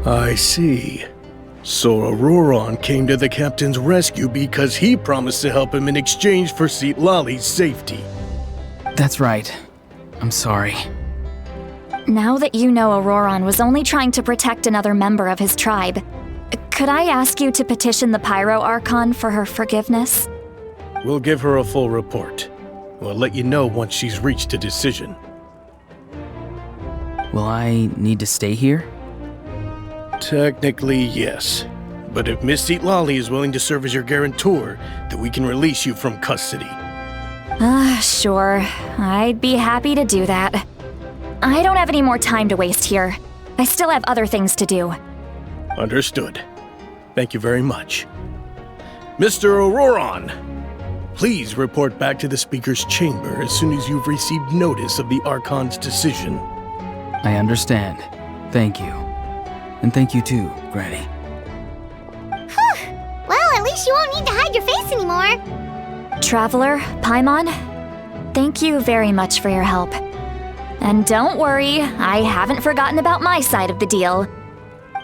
I see. So Auroron came to the captain's rescue because he promised to help him in exchange for Citlali's safety. That's right. I'm sorry. Now that you know Auroron was only trying to protect another member of his tribe, could I ask you to petition the Pyro Archon for her forgiveness? We'll give her a full report. We'll let you know once she's reached a decision. Will I need to stay here? Technically, yes. But if Miss Citlali is willing to serve as your guarantor, then we can release you from custody. Sure. I'd be happy to do that. I don't have any more time to waste here. I still have other things to do. Understood. Thank you very much. Mr. Auroron, please report back to the Speaker's chamber as soon as you've received notice of the Archon's decision. I understand. Thank you. And thank you too, Granny. Whew. Well, at least you won't need to hide your face anymore. Traveler, Paimon, thank you very much for your help. And don't worry, I haven't forgotten about my side of the deal.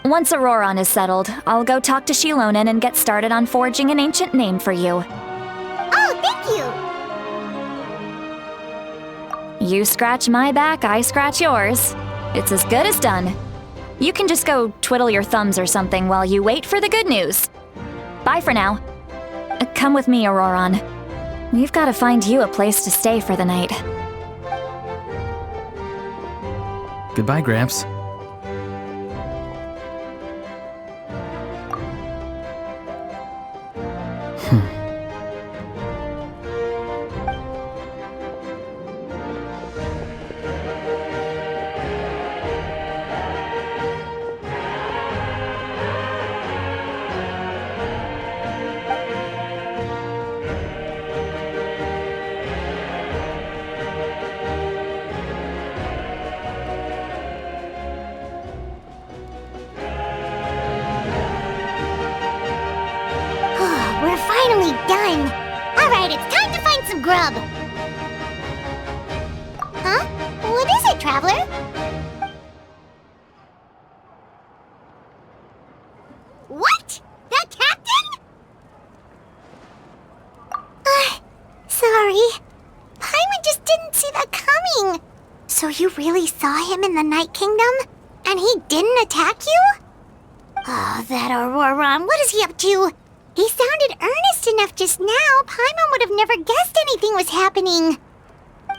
Once Auroron is settled, I'll go talk to Shilonen and get started on forging an ancient name for you. Oh, thank you! You scratch my back, I scratch yours. It's as good as done. You can just go twiddle your thumbs or something while you wait for the good news. Bye for now. Come with me, Auroron. We've got to find you a place to stay for the night. Goodbye, Gramps. We're finally done. All right, it's time to find some grub. Huh? What is it, Traveler? What? The captain? Sorry. Paimon just didn't see that coming. So you really saw him in the Night Kingdom? And he didn't attack you? Oh, that Auroron, what is he up to? He sounded earnest enough just now. Paimon would have never guessed anything was happening.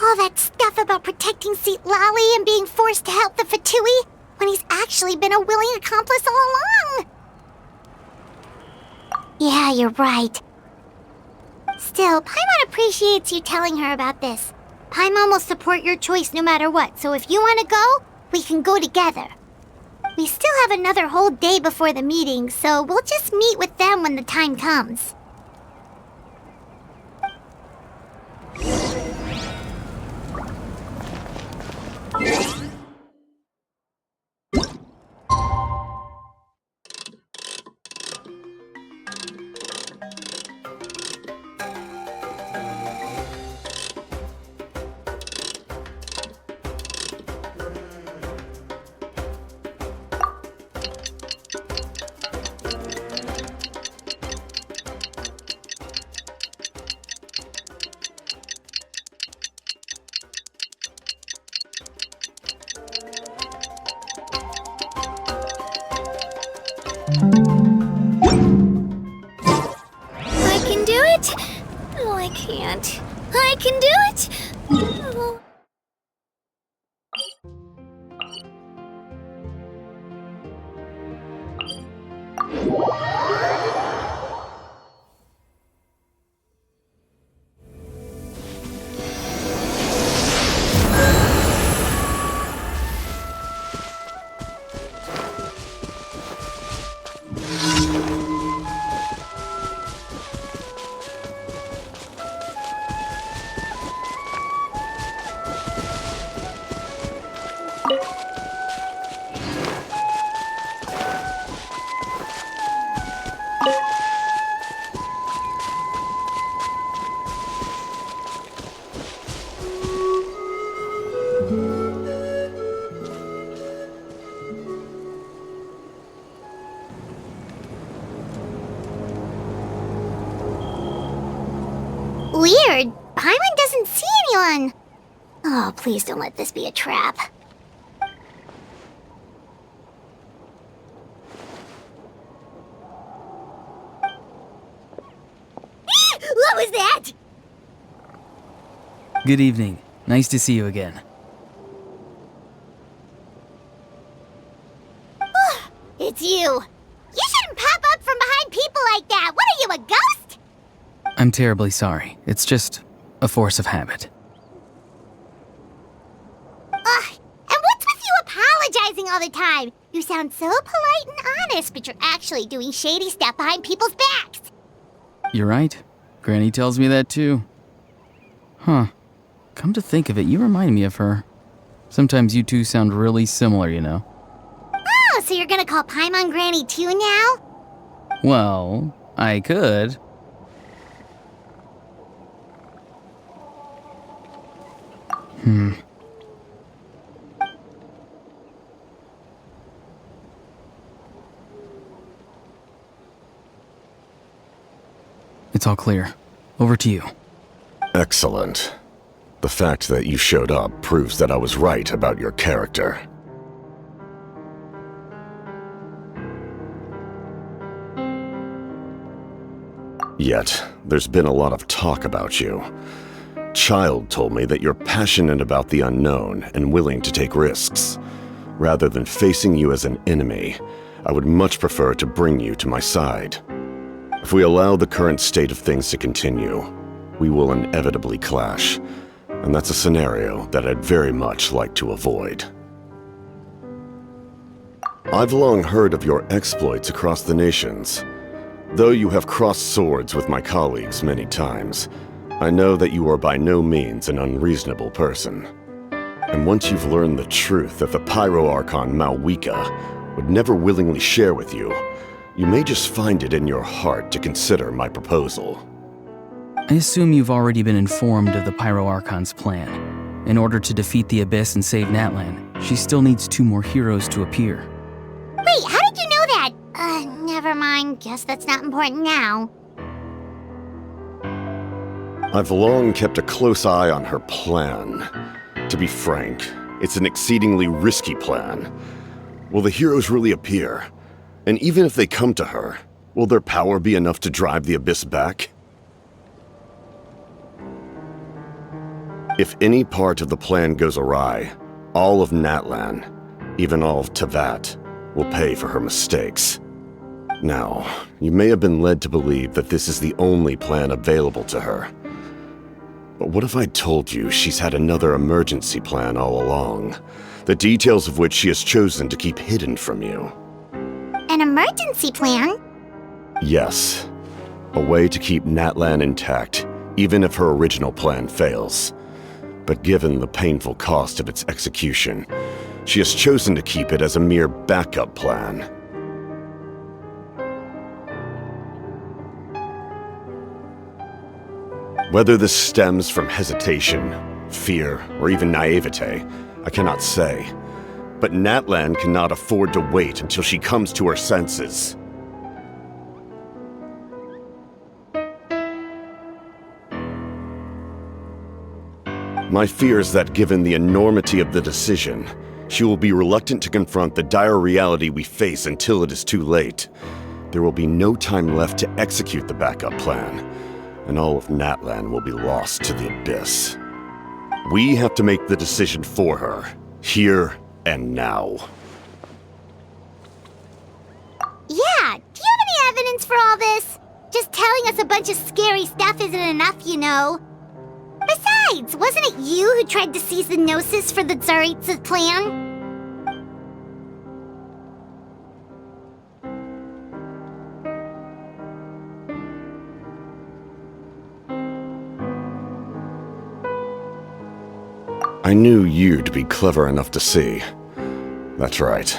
All that stuff about protecting Citlali and being forced to help the Fatui when he's actually been a willing accomplice all along. Yeah, you're right. Still, Paimon appreciates you telling her about this. Paimon will support your choice no matter what, so if you want to go, we can go together. We still have another whole day before the meeting, so we'll just meet with them when the time comes. I can do it! No, I can't. I can do it! Oh. Oh, please don't let this be a trap. What was that? Good evening. Nice to see you again. It's you. You shouldn't pop up from behind people like that. What are you, a ghost? I'm terribly sorry. It's just a force of habit. Ugh, and what's with you apologizing all the time? You sound so polite and honest, but you're actually doing shady stuff behind people's backs. You're right. Granny tells me that too. Huh. Come to think of it, you remind me of her. Sometimes you two sound really similar, you know. Oh, so you're gonna call Paimon Granny too now? Well, I could. It's all clear. Over to you. Excellent. The fact that you showed up proves that I was right about your character. Yet, there's been a lot of talk about you. Child told me that you're passionate about the unknown and willing to take risks. Rather than facing you as an enemy, I would much prefer to bring you to my side. If we allow the current state of things to continue, we will inevitably clash, and that's a scenario that I'd very much like to avoid. I've long heard of your exploits across the nations. Though you have crossed swords with my colleagues many times, I know that you are by no means an unreasonable person. And once you've learned the truth that the Pyro Archon Malwika would never willingly share with you, you may just find it in your heart to consider my proposal. I assume you've already been informed of the Pyro Archon's plan. In order to defeat the Abyss and save Natlan, she still needs 2 more heroes to appear. Wait, how did you know that? Never mind. Guess that's not important now. I've long kept a close eye on her plan. To be frank, it's an exceedingly risky plan. Will the heroes really appear? And even if they come to her, will their power be enough to drive the Abyss back? If any part of the plan goes awry, all of Natlan, even all of Teyvat, will pay for her mistakes. Now, you may have been led to believe that this is the only plan available to her. But what if I told you she's had another emergency plan all along, the details of which she has chosen to keep hidden from you? An emergency plan? Yes. A way to keep Natlan intact, even if her original plan fails. But given the painful cost of its execution, she has chosen to keep it as a mere backup plan. Whether this stems from hesitation, fear, or even naivete, I cannot say. But Natlan cannot afford to wait until she comes to her senses. My fear is that given the enormity of the decision, she will be reluctant to confront the dire reality we face until it is too late. There will be no time left to execute the backup plan, and all of Natlan will be lost to the Abyss. We have to make the decision for her, here and now. Yeah, do you have any evidence for all this? Just telling us a bunch of scary stuff isn't enough, you know. Besides, wasn't it you who tried to seize the Gnosis for the Tsaritsa's plan? I knew you'd be clever enough to see. That's right.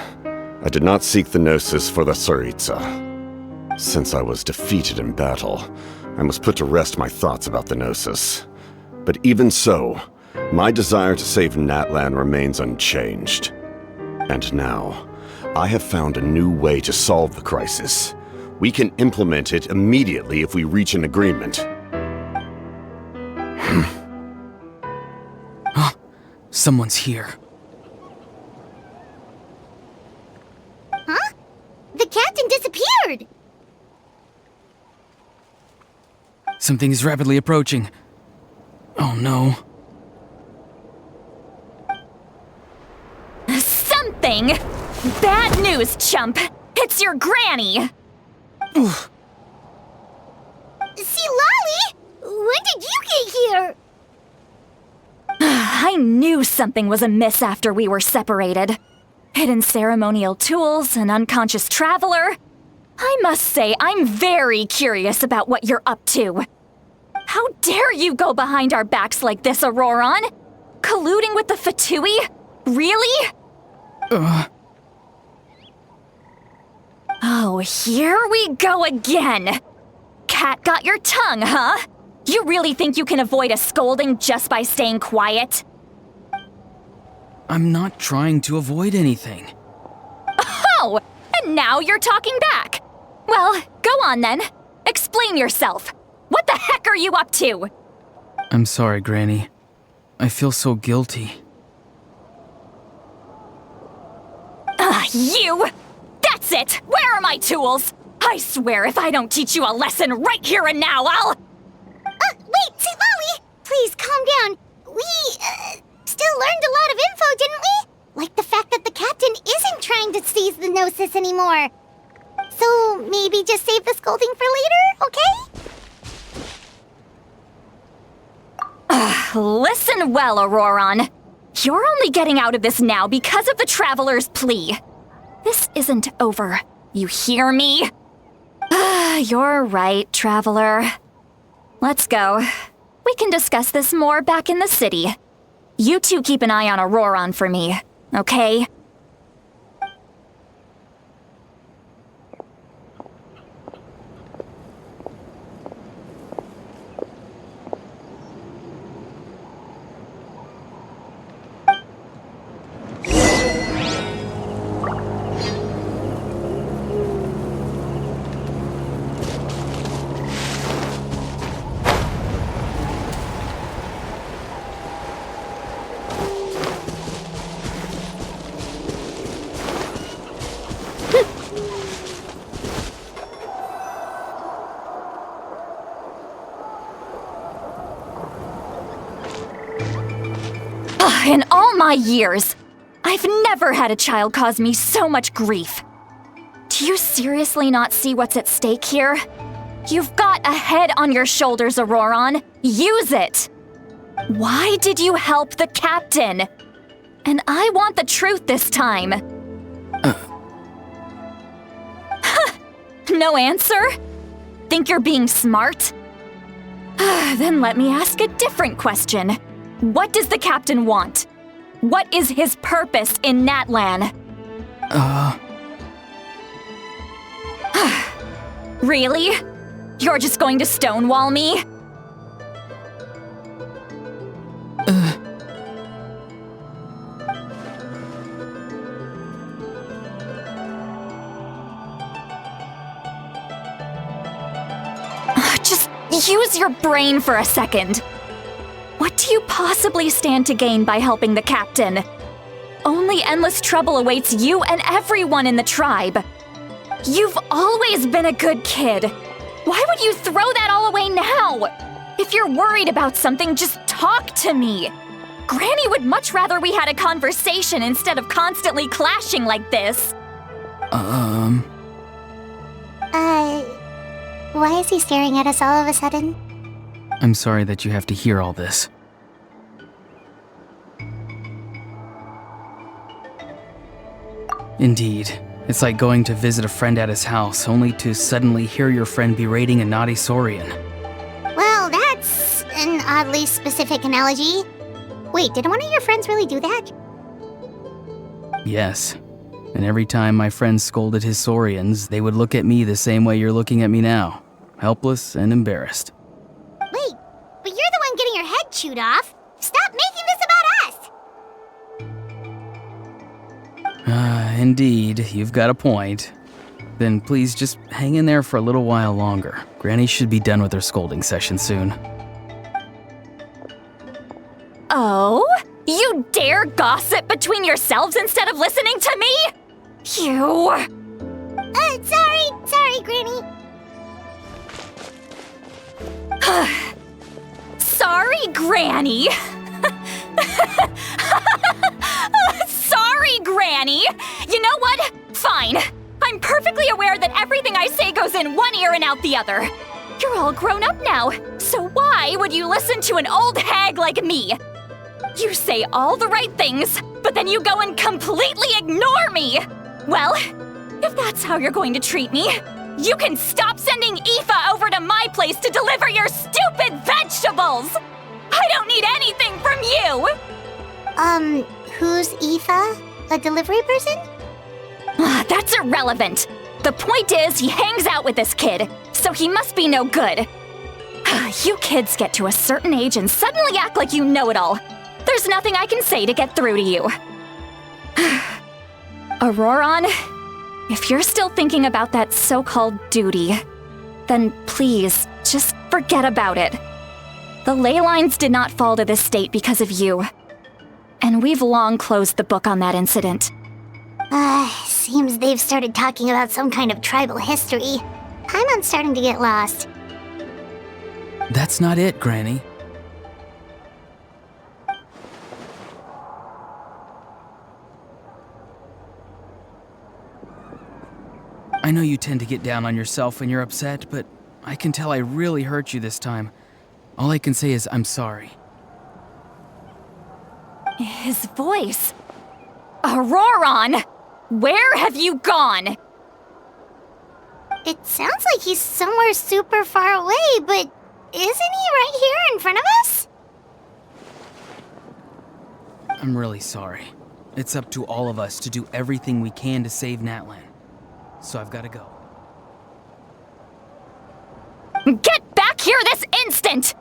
I did not seek the Gnosis for the Tsaritsa. Since I was defeated in battle, I must put to rest my thoughts about the Gnosis. But even so, my desire to save Natlan remains unchanged. And now, I have found a new way to solve the crisis. We can implement it immediately if we reach an agreement. Someone's here. Huh? The captain disappeared! Something is rapidly approaching. Oh no. Something? Bad news, chump! It's your granny! See, Lolly! When did you get here? I knew something was amiss after we were separated. Hidden ceremonial tools, an unconscious traveler. I must say, I'm very curious about what you're up to. How dare you go behind our backs like this, Auroron? Colluding with the Fatui? Really? Oh, here we go again. Cat got your tongue, huh? You really think you can avoid a scolding just by staying quiet? I'm not trying to avoid anything. Oh, and now you're talking back. Well, go on then. Explain yourself. What the heck are you up to? I'm sorry, Granny. I feel so guilty. You! That's it! Where are my tools? I swear if I don't teach you a lesson right here and now, I'll... Wait, see, Lolly! Please, calm down. We, still learned a lot of info, didn't we? Like the fact that the captain isn't trying to seize the Gnosis anymore. So, maybe just save the scolding for later, okay? Listen well, Auroron. You're only getting out of this now because of the Traveler's plea. This isn't over. You hear me? You're right, Traveler. Let's go. We can discuss this more back in the city. You two keep an eye on Auroron for me, okay? In all my years, I've never had a child cause me so much grief. Do you seriously not see what's at stake here? You've got a head on your shoulders, Auroron. Use it! Why did you help the captain? And I want the truth this time. No answer? Think you're being smart? Then let me ask a different question. What does the captain want? What is his purpose in Natlan? Really? You're just going to stonewall me? Just use your brain for a second. What do you possibly stand to gain by helping the captain? Only endless trouble awaits you and everyone in the tribe. You've always been a good kid. Why would you throw that all away now? If you're worried about something, just talk to me. Granny would much rather we had a conversation instead of constantly clashing like this. Why is he staring at us all of a sudden? I'm sorry that you have to hear all this. Indeed. It's like going to visit a friend at his house, only to suddenly hear your friend berating a naughty Saurian. Well, that's an oddly specific analogy. Wait, did one of your friends really do that? Yes. And every time my friend scolded his Saurians, they would look at me the same way you're looking at me now. Helpless and embarrassed. Wait, but you're the one getting your head chewed off. Stop making this about us! Indeed, you've got a point. Then please just hang in there for a little while longer. Granny should be done with her scolding session soon. Oh? You dare there gossip between yourselves instead of listening to me? You... Sorry, Granny. Sorry, Granny. Sorry, Granny. You know what? Fine. I'm perfectly aware that everything I say goes in one ear and out the other. You're all grown up now, so why would you listen to an old hag like me? You say all the right things, but then you go and completely ignore me. Well, if that's how you're going to treat me, you can stop sending Aoife over to my place to deliver your stupid vegetables! I don't need anything from you! Who's Aoife? A delivery person? That's irrelevant. The point is, he hangs out with this kid, so he must be no good. You kids get to a certain age and suddenly act like you know it all. There's nothing I can say to get through to you. Auroron, if you're still thinking about that so-called duty, then please, just forget about it. The ley lines did not fall to this state because of you. And we've long closed the book on that incident. Seems they've started talking about some kind of tribal history. Paimon's starting to get lost. That's not it, Granny. I know you tend to get down on yourself when you're upset, but I can tell I really hurt you this time. All I can say is I'm sorry. His voice. Auroron! Where have you gone? It sounds like he's somewhere super far away, but isn't he right here in front of us? I'm really sorry. It's up to all of us to do everything we can to save Natlan. So I've got to go. Get back here this instant!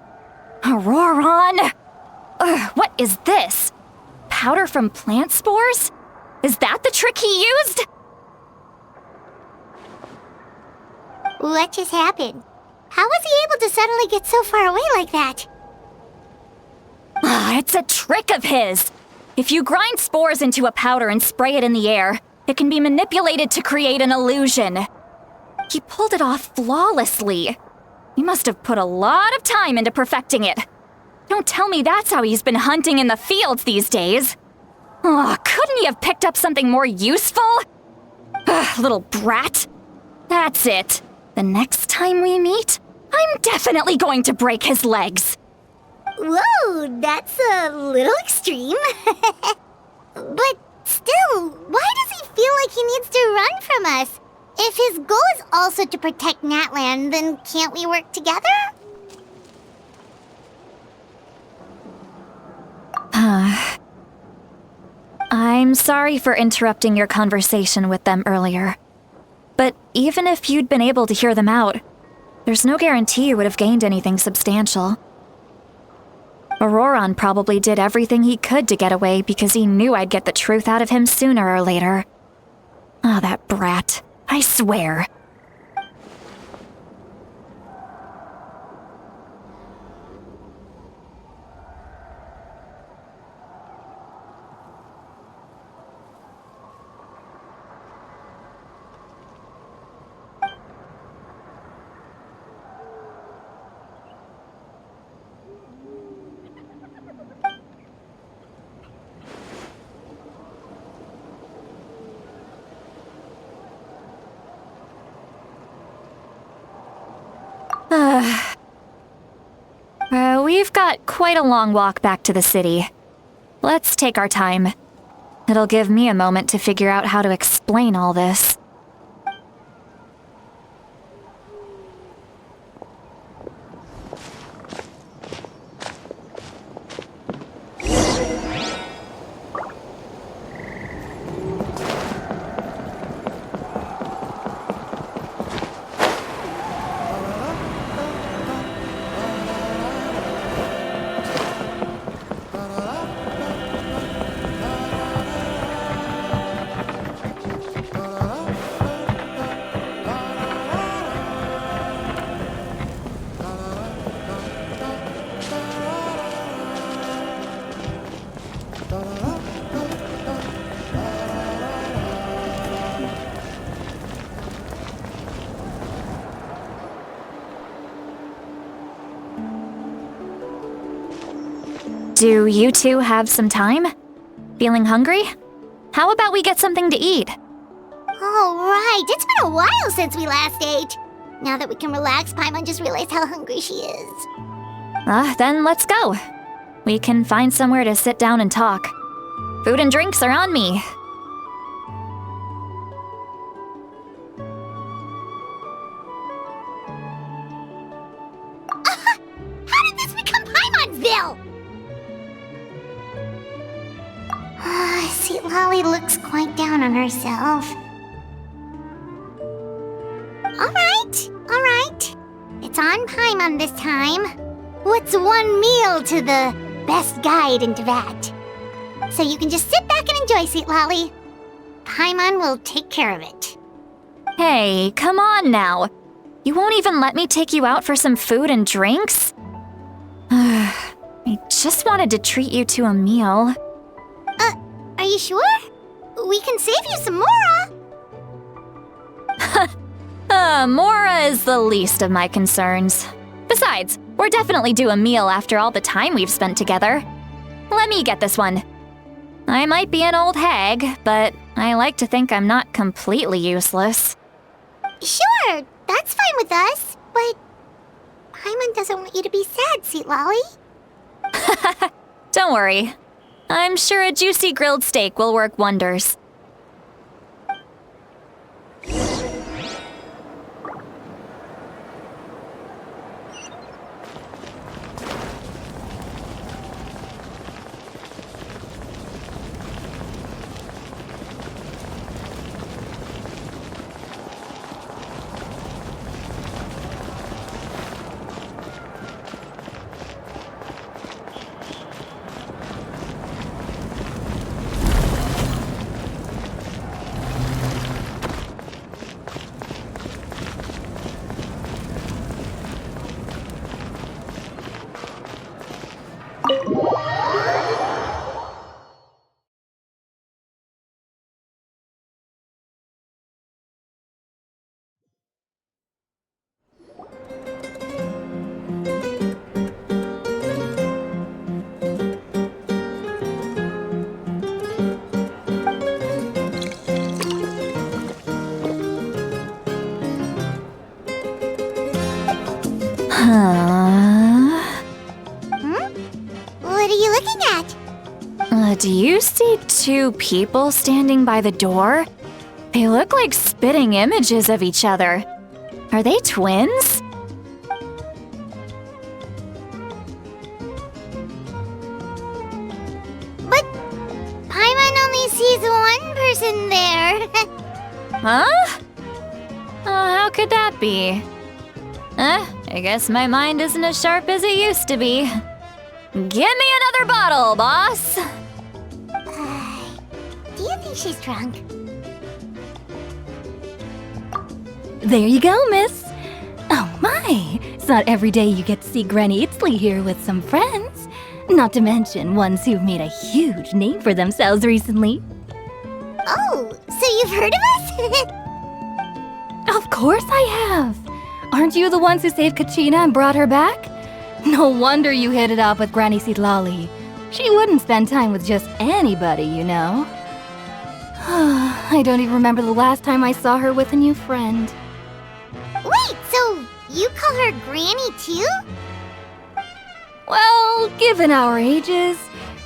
Auroron! What is this? Powder from plant spores? Is that the trick he used? What just happened? How was he able to suddenly get so far away like that? It's a trick of his. If you grind spores into a powder and spray it in the air, it can be manipulated to create an illusion. He pulled it off flawlessly. He must have put a lot of time into perfecting it. Don't tell me that's how he's been hunting in the fields these days. Oh, couldn't he have picked up something more useful? Little brat. That's it. The next time we meet, I'm definitely going to break his legs. Whoa, that's a little extreme. But still, why does he feel like he needs to run from us? If his goal is also to protect Natlan, then can't we work together? I'm sorry for interrupting your conversation with them earlier. But even if you'd been able to hear them out, there's no guarantee you would have gained anything substantial. Auroron probably did everything he could to get away because he knew I'd get the truth out of him sooner or later. Oh, that brat. I swear. We've got quite a long walk back to the city. Let's take our time. It'll give me a moment to figure out how to explain all this. Do you two have some time? Feeling hungry? How about we get something to eat? Oh, right. It's been a while since we last ate. Now that we can relax, Paimon just realized how hungry she is. Then let's go. We can find somewhere to sit down and talk. Food and drinks are on me. How did this become Paimonville? See, Lolly looks quite down on herself. Alright. It's on Paimon this time. What's one meal to the best guide into that? So you can just sit back and enjoy, sweet Lolly. Paimon will take care of it. Hey, come on now. You won't even let me take you out for some food and drinks? I just wanted to treat you to a meal. Are you sure? We can save you some Mora. Mora is the least of my concerns. Besides, we're definitely due a meal after all the time we've spent together. Let me get this one. I might be an old hag, but I like to think I'm not completely useless. Sure, that's fine with us, but Paimon doesn't want you to be sad, sweet Lolly. Don't worry. I'm sure a juicy grilled steak will work wonders. What are you looking at? Do you see two people standing by the door? They look like spitting images of each other. Are they twins? But Paimon only sees one person there. Huh? How could that be? I guess my mind isn't as sharp as it used to be. Give me another bottle, boss! Do you think she's drunk? There you go, miss. Oh my, it's not every day you get to see Granny Itzley here with some friends. Not to mention ones who've made a huge name for themselves recently. Oh, so you've heard of us? Of course I have. Aren't you the ones who saved Kachina and brought her back? No wonder you hit it off with Granny Sitlali. She wouldn't spend time with just anybody, you know. I don't even remember the last time I saw her with a new friend. Wait, so you call her Granny too? Well, given our ages,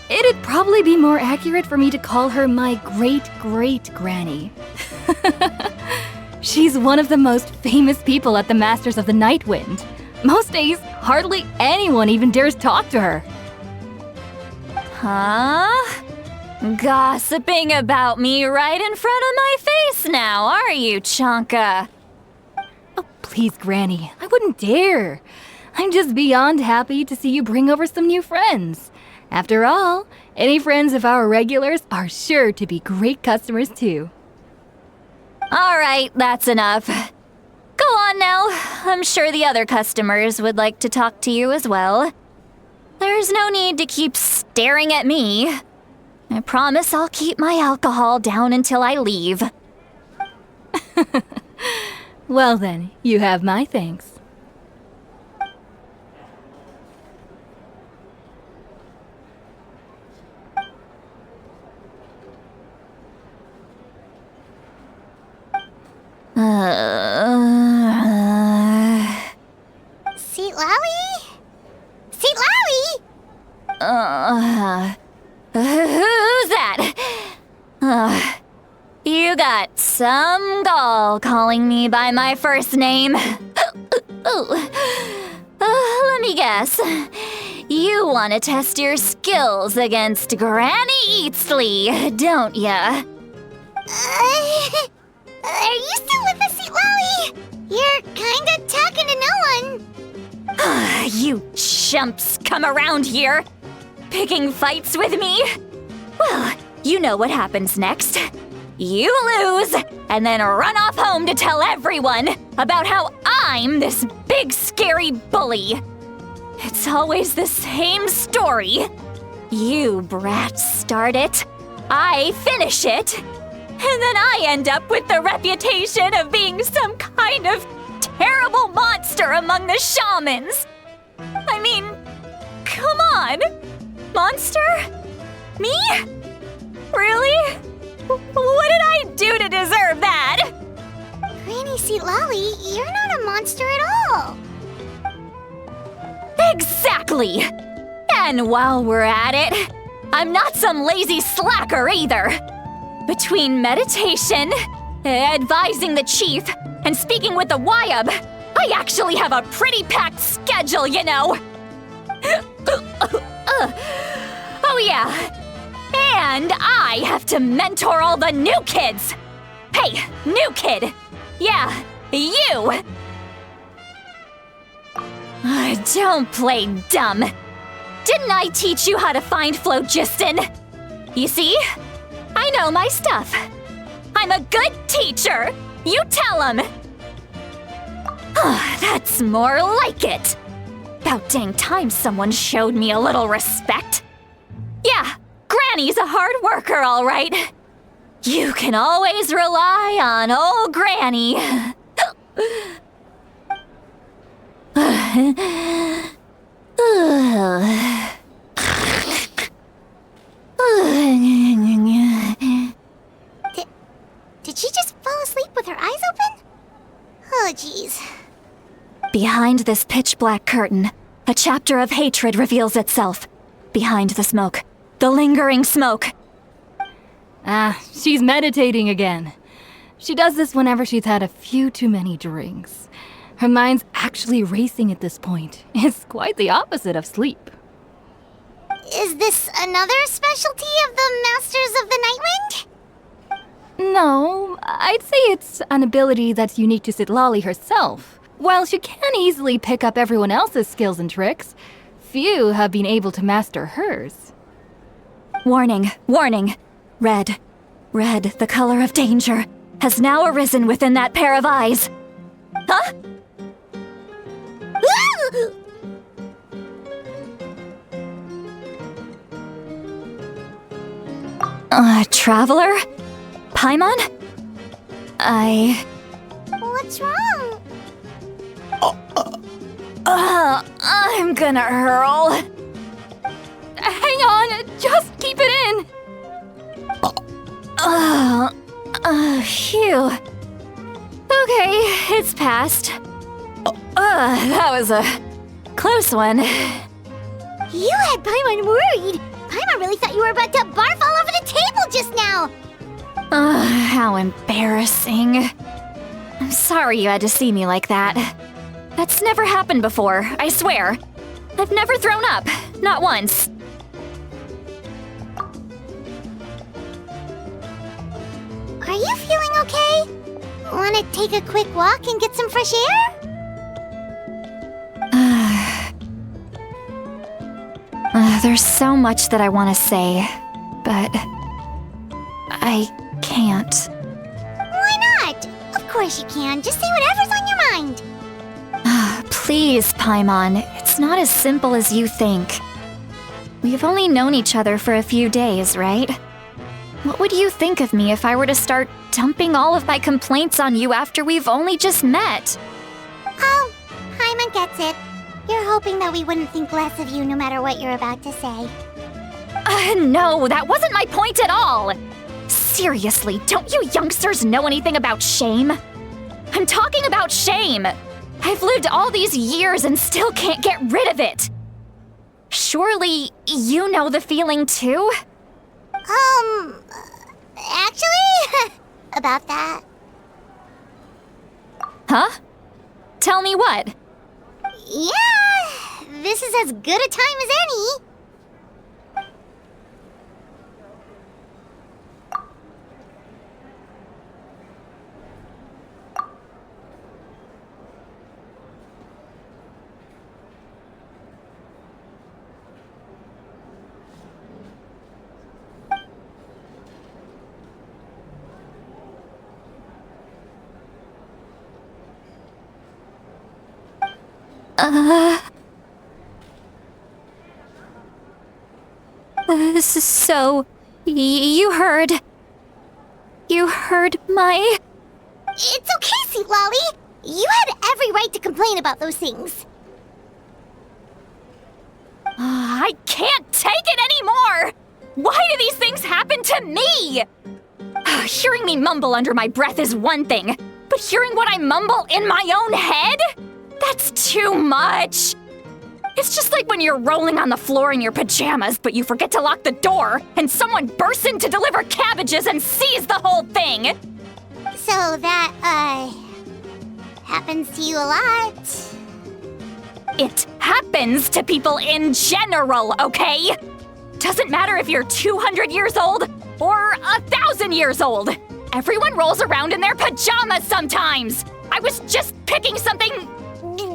it'd probably be more accurate for me to call her my great-great-granny. She's one of the most famous people at the Masters of the Night Wind. Most days, hardly anyone even dares talk to her. Huh? Gossiping about me right in front of my face now, are you, Chonka? Oh, please, Granny, I wouldn't dare. I'm just beyond happy to see you bring over some new friends. After all, any friends of our regulars are sure to be great customers too. All right, that's enough. Go on now. I'm sure the other customers would like to talk to you as well. There's no need to keep staring at me. I promise I'll keep my alcohol down until I leave. Well then, you have my thanks. Seat Lally? Seat Lally? Who's that? You got some gall calling me by my first name. Let me guess. You want to test your skills against Granny Eatsley, don't ya? Are you still with us, Seat Lally? You're kinda talking to no one. You chumps come around here, picking fights with me? Well, you know what happens next. You lose, and then run off home to tell everyone about how I'm this big scary bully. It's always the same story. You brats start it, I finish it, and then I end up with the reputation of being some kind of terrible monster among the shamans. I mean, come on. Monster? Me? Really? What did I do to deserve that? Granny Seat Lally, you're not a monster at all. Exactly! And while we're at it, I'm not some lazy slacker either. Between meditation, advising the chief, and speaking with the Wyab, I actually have a pretty packed schedule, you know. Oh yeah, and I have to mentor all the new kids. Hey, new kid. Yeah, you. Don't play dumb. Didn't I teach you how to find phlogiston? You see? I know my stuff. I'm a good teacher. You tell him. That's more like it. About dang time someone showed me a little respect. Yeah, Granny's a hard worker, all right. You can always rely on old Granny. Did she just fall asleep with her eyes open? Oh, jeez. Behind this pitch-black curtain, a chapter of hatred reveals itself. Behind the smoke, the lingering smoke. She's meditating again. She does this whenever she's had a few too many drinks. Her mind's actually racing at this point. It's quite the opposite of sleep. Is this another specialty of the Masters of the Nightwind? No, I'd say it's an ability that's unique to Citlali herself. While she can easily pick up everyone else's skills and tricks, few have been able to master hers. Warning, warning. Red, the color of danger, has now arisen within that pair of eyes. Huh? Traveler? Paimon? What's wrong? I'm gonna hurl. Hang on, just keep it in! Phew. Okay, it's passed. That was a close one. You had Paimon worried. Paimon really thought you were about to barf all over the table just now. How embarrassing. I'm sorry you had to see me like that. That's never happened before, I swear. I've never thrown up, not once. Are you feeling okay? Want to take a quick walk and get some fresh air? There's so much that I want to say, but I can't. Why not? Of course you can. Just say whatever's on your mind. Please, Paimon, it's not as simple as you think. We've only known each other for a few days, right? What would you think of me if I were to start dumping all of my complaints on you after we've only just met? Oh, Paimon gets it. You're hoping that we wouldn't think less of you no matter what you're about to say. No, that wasn't my point at all! Seriously, don't you youngsters know anything about shame? I'm talking about shame. I've lived all these years and still can't get rid of it. Surely you know the feeling too? Actually, about that. Huh? Tell me what? Yeah, this is as good a time as any. So, you heard my... It's okay, Sweet Lolly. You had every right to complain about those things. I can't take it anymore! Why do these things happen to me? Hearing me mumble under my breath is one thing, but hearing what I mumble in my own head? That's too much! It's just like when you're rolling on the floor in your pajamas, but you forget to lock the door, and someone bursts in to deliver cabbages and sees the whole thing! So that, happens to you a lot. It happens to people in general, okay? Doesn't matter if you're 200 years old or 1,000 years old. Everyone rolls around in their pajamas sometimes. I was just picking something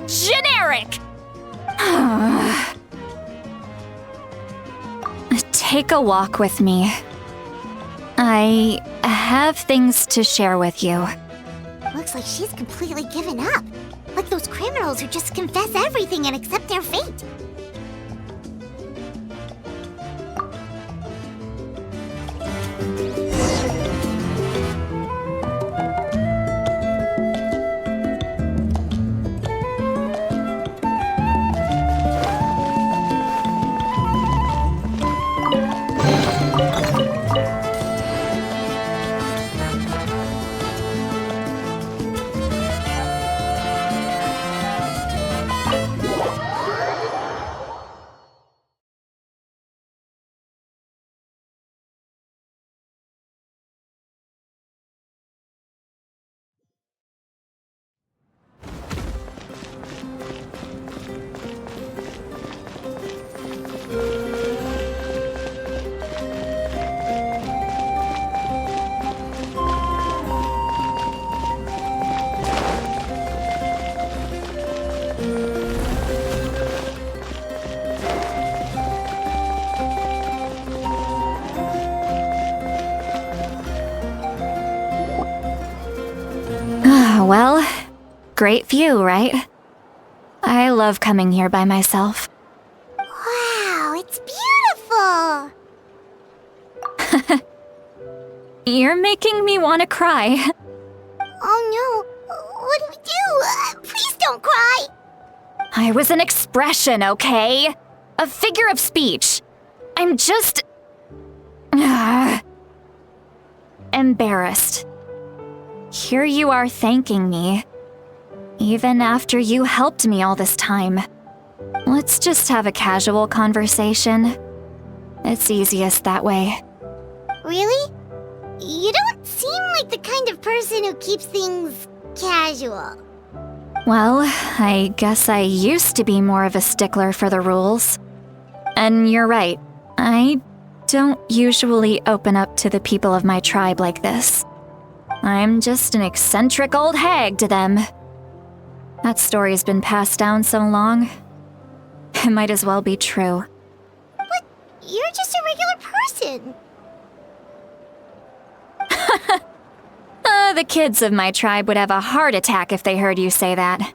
generic. Take a walk with me. I have things to share with you. Looks like she's completely given up. Like those criminals who just confess everything and accept their fate. Well, great view, right? I love coming here by myself. Wow, it's beautiful! You're making me want to cry. Oh no, what do we do? Please don't cry! I was an expression, okay? A figure of speech. I'm just... embarrassed. Here you are thanking me. Even after you helped me all this time. Let's just have a casual conversation. It's easiest that way. Really? You don't seem like the kind of person who keeps things casual. Well, I guess I used to be more of a stickler for the rules. And you're right, I don't usually open up to the people of my tribe like this. I'm just an eccentric old hag to them. That story's been passed down so long. It might as well be true. But you're just a regular person. The kids of my tribe would have a heart attack if they heard you say that.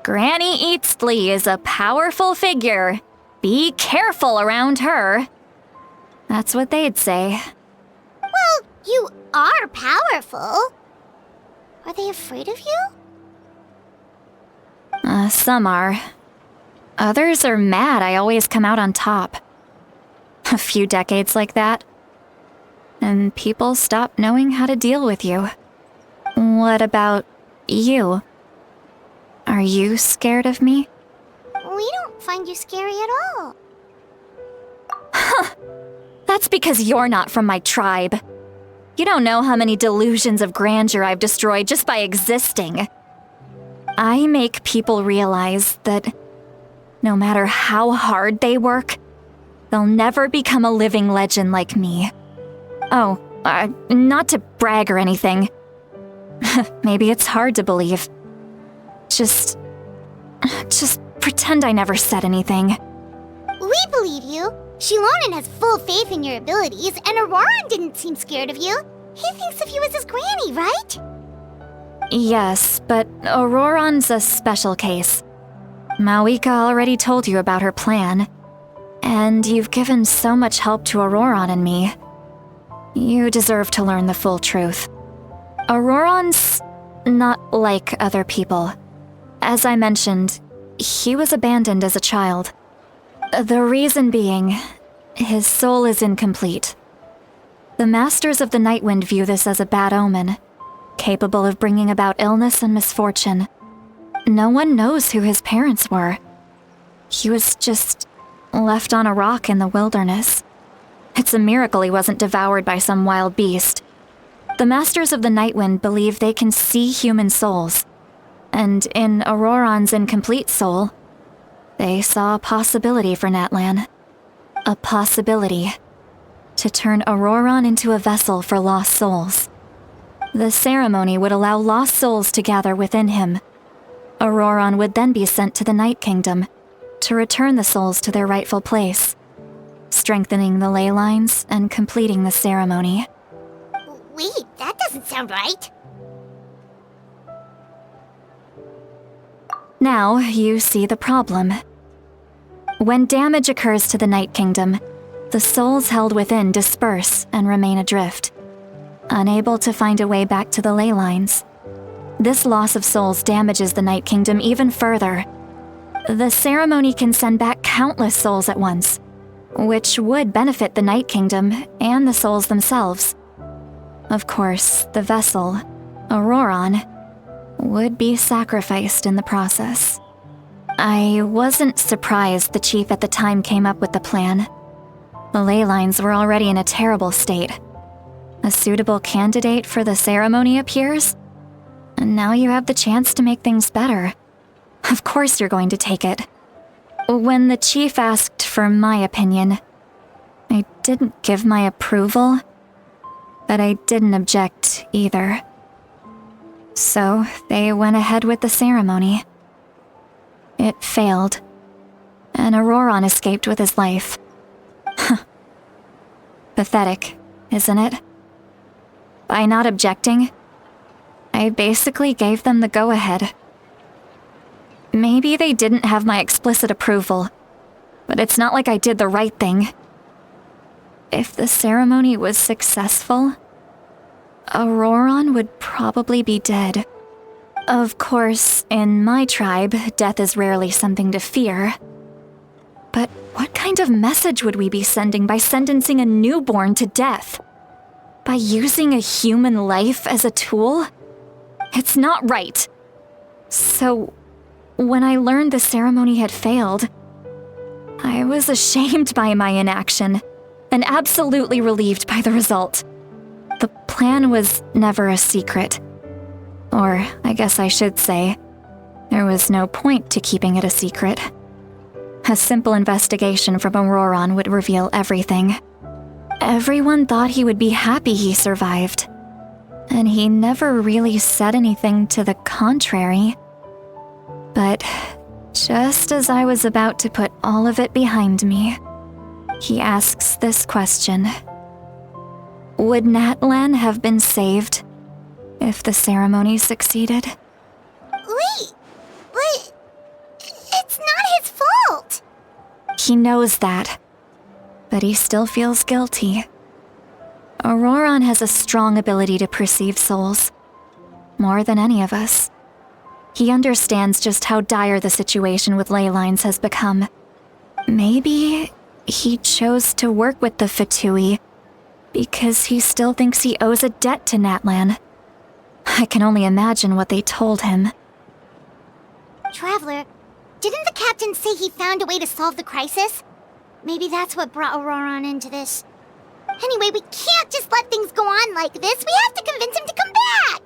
Granny Eatsley is a powerful figure. Be careful around her. That's what they'd say. Well, you are powerful. Are they afraid of you? Some are. Others are mad I always come out on top. A few decades like that, and people stop knowing how to deal with you. What about You. Are you scared of me? We don't find you scary at all. That's because you're not from my tribe. You don't know how many delusions of grandeur I've destroyed just by existing. I make people realize that no matter how hard they work, they'll never become a living legend like me. Oh, not to brag or anything. Maybe it's hard to believe. Just pretend I never said anything. We believe you. Shilonen has full faith in your abilities, and Auroran didn't seem scared of you. He thinks of you as his granny, right? Yes, but Auroran's a special case. Mawika already told you about her plan, and you've given so much help to Auroran and me. You deserve to learn the full truth. Auroran's not like other people. As I mentioned, he was abandoned as a child. The reason being, his soul is incomplete. The Masters of the Nightwind view this as a bad omen, capable of bringing about illness and misfortune. No one knows who his parents were. He was just left on a rock in the wilderness. It's a miracle he wasn't devoured by some wild beast. The Masters of the Nightwind believe they can see human souls, and in Auroran's incomplete soul, they saw a possibility for Natlan. A possibility to turn Auroran into a vessel for lost souls. The ceremony would allow lost souls to gather within him. Auroran would then be sent to the Night Kingdom to return the souls to their rightful place, strengthening the ley lines and completing the ceremony. Wait, that doesn't sound right. Now you see the problem. When damage occurs to the Night Kingdom, the souls held within disperse and remain adrift, unable to find a way back to the ley lines. This loss of souls damages the Night Kingdom even further. The ceremony can send back countless souls at once, which would benefit the Night Kingdom and the souls themselves. Of course, the vessel, Auroran, would be sacrificed in the process. I wasn't surprised the chief at the time came up with the plan. The ley lines were already in a terrible state. A suitable candidate for the ceremony appears, and now you have the chance to make things better. Of course you're going to take it. When the chief asked for my opinion, I didn't give my approval, but I didn't object either. So they went ahead with the ceremony. It failed, and Auroran escaped with his life. Pathetic, isn't it? By not objecting, I basically gave them the go-ahead. Maybe they didn't have my explicit approval, but it's not like I did the right thing. If the ceremony was successful, Auroran would probably be dead. Of course, in my tribe, death is rarely something to fear. But what kind of message would we be sending by sentencing a newborn to death? By using a human life as a tool? It's not right. So, when I learned the ceremony had failed, I was ashamed by my inaction, and absolutely relieved by the result. The plan was never a secret. Or, I guess I should say, there was no point to keeping it a secret. A simple investigation from Auroran would reveal everything. Everyone thought he would be happy he survived, and he never really said anything to the contrary. But just as I was about to put all of it behind me, he asks this question. Would Natlan have been saved if the ceremony succeeded? Wait, but it's not his fault. He knows that, but he still feels guilty. Auroran has a strong ability to perceive souls, more than any of us. He understands just how dire the situation with ley lines has become. Maybe he chose to work with the Fatui because he still thinks he owes a debt to Natlan. I can only imagine what they told him. Traveler, didn't the captain say he found a way to solve the crisis? Maybe that's what brought Auroron into this. Anyway, we can't just let things go on like this. We have to convince him to come back!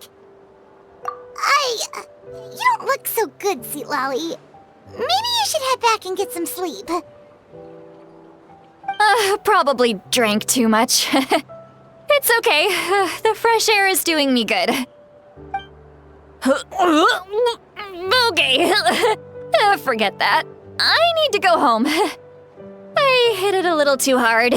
You don't look so good, Sweet Lolly. Maybe you should head back and get some sleep. Probably drank too much. It's okay. The fresh air is doing me good. Okay. Forget that. I need to go home. I hit it a little too hard.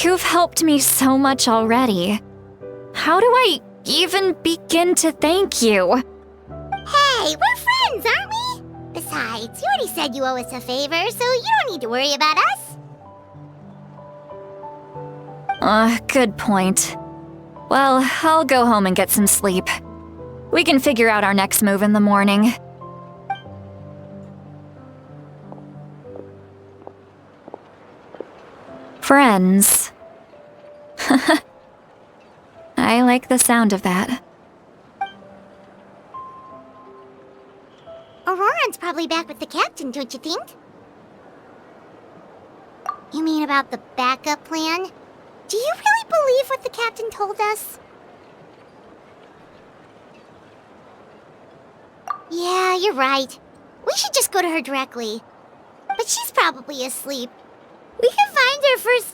You've helped me so much already. How do I even begin to thank you? Hey, we're friends, aren't we? Besides, you already said you owe us a favor, so you don't need to worry about us. Good point. Well, I'll go home and get some sleep. We can figure out our next move in the morning. Friends. I like the sound of that. Auroron's probably back with the captain, don't you think? You mean about the backup plan? Do you really believe what the captain told us? Yeah, you're right. We should just go to her directly. But she's probably asleep. We can find her first